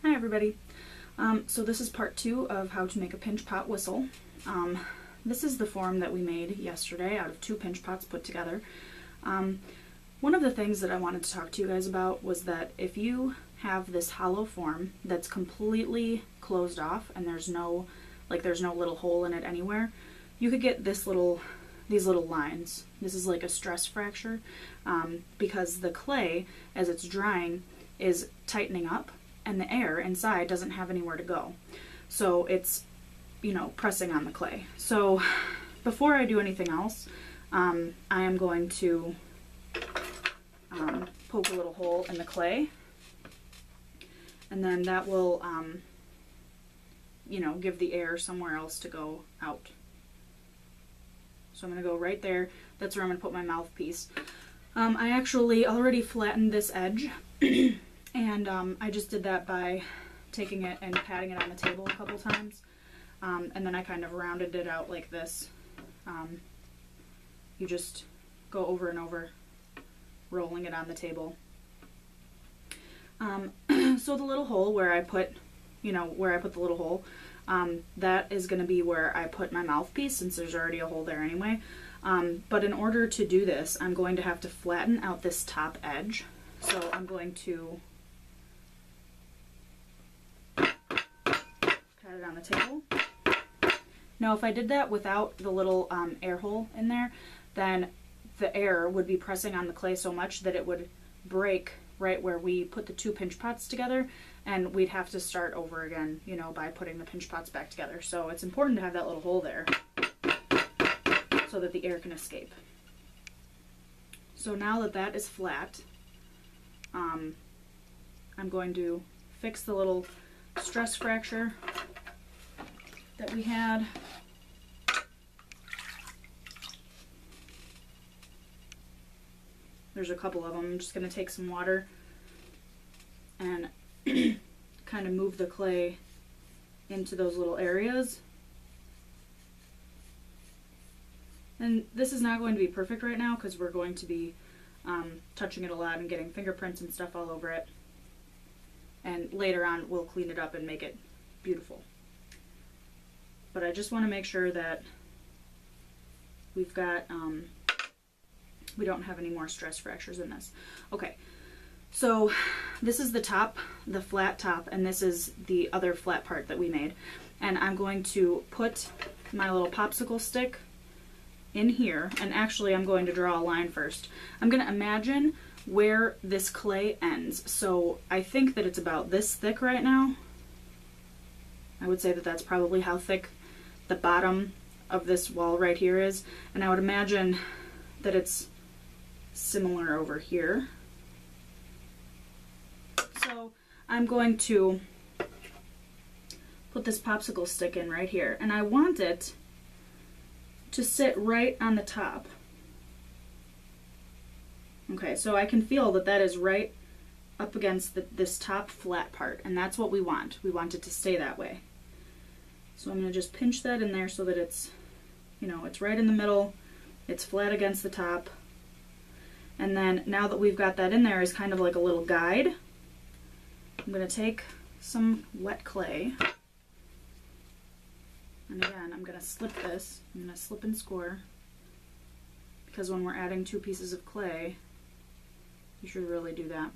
Hi everybody. So this is part 2 of how to make a pinch pot whistle. This is the form that we made yesterday out of 2 pinch pots put together. One of the things that I wanted to talk to you guys about was that if you have this hollow form that's completely closed off and there's no little hole in it anywhere, you could get these little lines. This is like a stress fracture because the clay, as it's drying, is tightening up and the air inside doesn't have anywhere to go. So it's, pressing on the clay. So before I do anything else, I am going to poke a little hole in the clay, and then that will, give the air somewhere else to go out. So I'm going to go right there. That's where I'm going to put my mouthpiece. I actually already flattened this edge, and I just did that by taking it and patting it on the table a couple times. And then I kind of rounded it out like this. You just go over and over, rolling it on the table. So the little hole where I put, the little hole, that is going to be where I put my mouthpiece, since there's already a hole there anyway. But in order to do this, I'm going to have to flatten out this top edge. So I'm going to pat it on the table. Now if I did that without the little air hole in there, then the air would be pressing on the clay so much that it would break right where we put the 2 pinch pots together, and we'd have to start over again, by putting the pinch pots back together. So it's important to have that little hole there so that the air can escape. So now that that is flat, I'm going to fix the little stress fracture that we had. There's a couple of them. I'm just going to take some water and kind of move the clay into those little areas. And this is not going to be perfect right now because we're going to be touching it a lot and getting fingerprints and stuff all over it. And later on we'll clean it up and make it beautiful. But I just want to make sure that we've got, we don't have any more stress fractures in this. Okay, so this is the top, the flat top, and this is the other flat part that we made. And I'm going to put my little popsicle stick in here, and actually I'm going to draw a line first. I'm going to imagine where this clay ends. So I think that it's about this thick right now. I would say that that's probably how thick the bottom of this wall right here is, and I would imagine that it's similar over here. So I'm going to put this popsicle stick in right here, and I want it to sit right on the top. Okay, so I can feel that that is right up against this top flat part, and that's what we want. We want it to stay that way. So I'm going to just pinch that in there so that it's, it's right in the middle, it's flat against the top. And then now that we've got that in there as kind of like a little guide, I'm going to take some wet clay. And again, I'm going to slip this. I'm going to slip and score, because when we're adding 2 pieces of clay, you should really do that.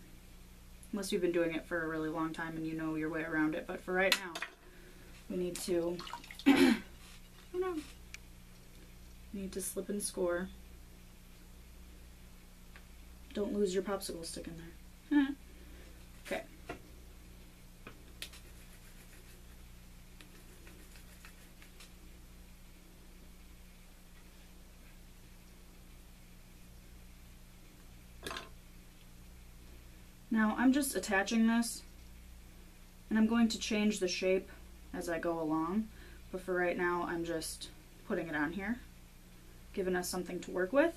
Unless you've been doing it for a really long time and you know your way around it. But for right now, we need to, we need to slip and score. Don't lose your popsicle stick in there. Okay. Now I'm just attaching this, and I'm going to change the shape as I go along, but for right now I'm just putting it on here, giving us something to work with.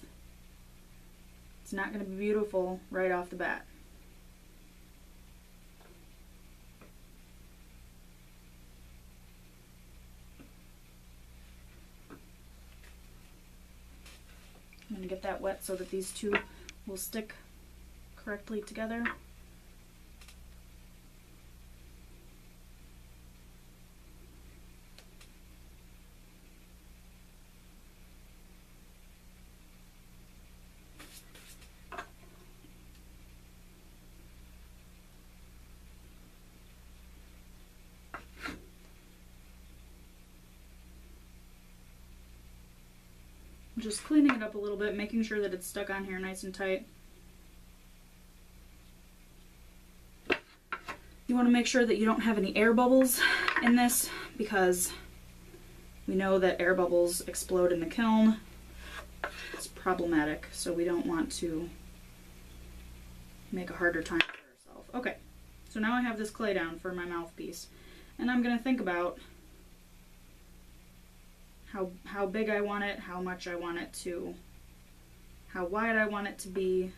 It's not going to be beautiful right off the bat. I'm going to get that wet so that these two will stick correctly together. Just cleaning it up a little bit, making sure that it's stuck on here nice and tight. You want to make sure that you don't have any air bubbles in this, because we know that air bubbles explode in the kiln. It's problematic, so we don't want to make a harder time for ourselves. Okay, so now I have this clay down for my mouthpiece, and I'm going to think about how big I want it, how much I want it to, how wide I want it to be.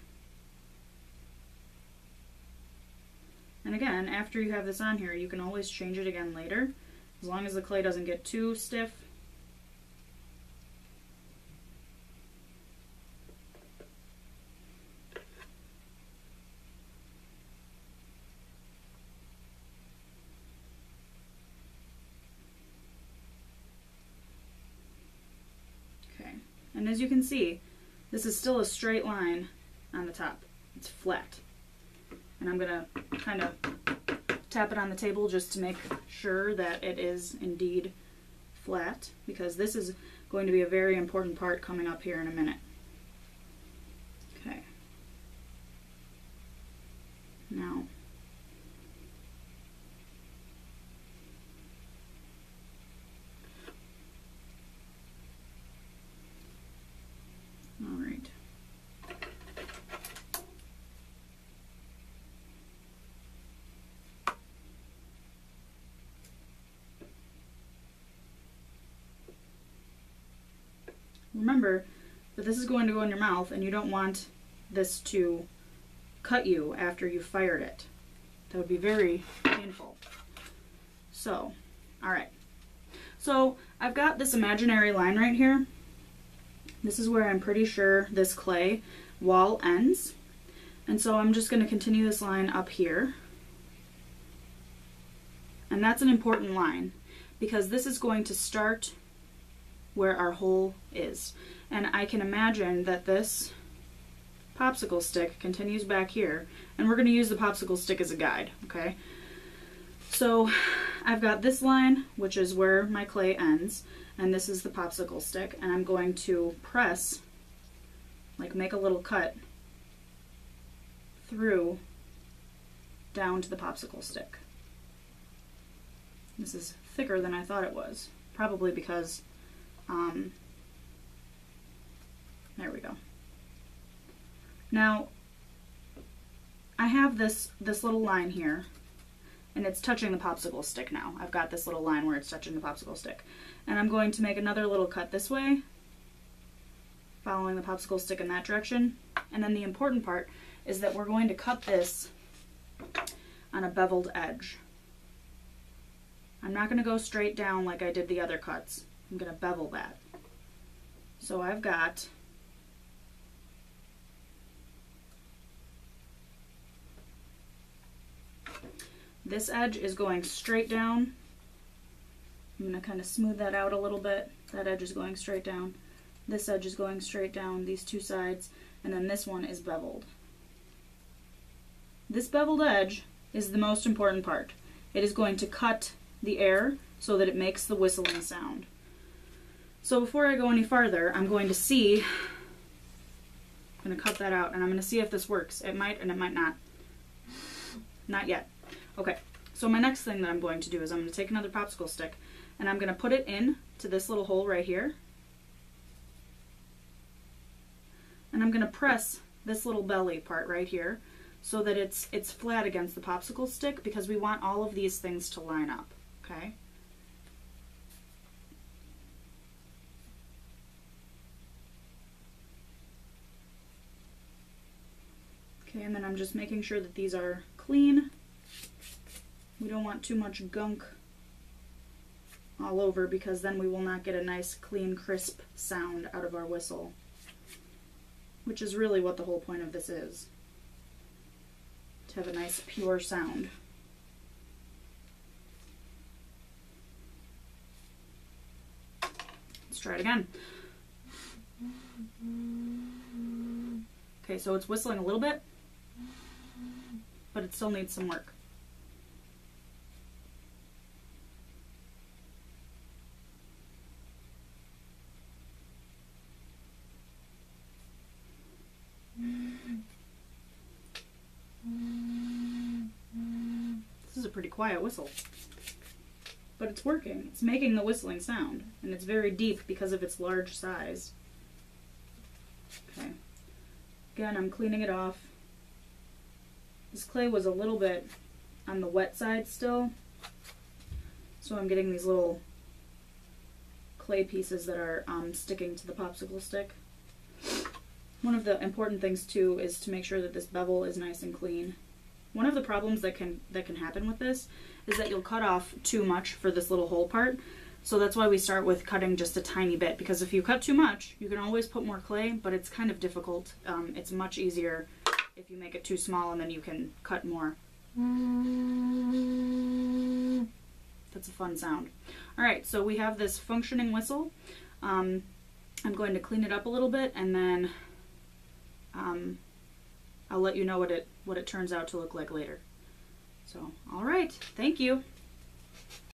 And again, after you have this on here, you can always change it again later, as long as the clay doesn't get too stiff. And as you can see, this is still a straight line on the top. It's flat. And I'm going to kind of tap it on the table just to make sure that it is indeed flat, because this is going to be a very important part coming up here in a minute. Okay. Now, all right. Remember that this is going to go in your mouth, and you don't want this to cut you after you've fired it. That would be very painful. So, all right. So I've got this imaginary line right here. This is where I'm pretty sure this clay wall ends. And so I'm just going to continue this line up here. And that's an important line, because this is going to start where our hole is. And I can imagine that this popsicle stick continues back here, and we're going to use the popsicle stick as a guide, okay? So I've got this line, which is where my clay ends, and this is the popsicle stick, and I'm going to press, like make a little cut through down to the popsicle stick. This is thicker than I thought it was, probably because there we go. Now I have this little line here, and it's touching the popsicle stick now. I've got this little line where it's touching the popsicle stick. And I'm going to make another little cut this way, following the popsicle stick in that direction. And then the important part is that we're going to cut this on a beveled edge. I'm not going to go straight down like I did the other cuts. I'm going to bevel that. So I've got this edge is going straight down. I'm going to kind of smooth that out a little bit. That edge is going straight down. This edge is going straight down, these two sides, and then this one is beveled. This beveled edge is the most important part. It is going to cut the air so that it makes the whistling sound. So before I go any farther, I'm going to see, I'm going to cut that out, and I'm going to see if this works. It might and it might not. Not yet. Okay, so my next thing that I'm going to do is I'm going to take another popsicle stick, and I'm going to put it in to this little hole right here. And I'm going to press this little belly part right here so that it's flat against the popsicle stick, because we want all of these things to line up, okay? Okay, and then I'm just making sure that these are clean. We don't want too much gunk all over, because then we will not get a nice, clean, crisp sound out of our whistle, which is really what the whole point of this is, to have a nice, pure sound. Let's try it again. Okay, so it's whistling a little bit, but it still needs some work. a pretty quiet whistle. But it's working. It's making the whistling sound, and it's very deep because of its large size. Okay. Again, I'm cleaning it off. This clay was a little bit on the wet side still, so I'm getting these little clay pieces that are sticking to the popsicle stick. One of the important things too is to make sure that this bevel is nice and clean. One of the problems that can happen with this is that you'll cut off too much for this little hole part. So that's why we start with cutting just a tiny bit, because if you cut too much, you can always put more clay, but it's kind of difficult. It's much easier if you make it too small and then you can cut more. That's a fun sound. All right, so we have this functioning whistle. I'm going to clean it up a little bit, and then I'll let you know what it turns out to look like later. So, all right, thank you.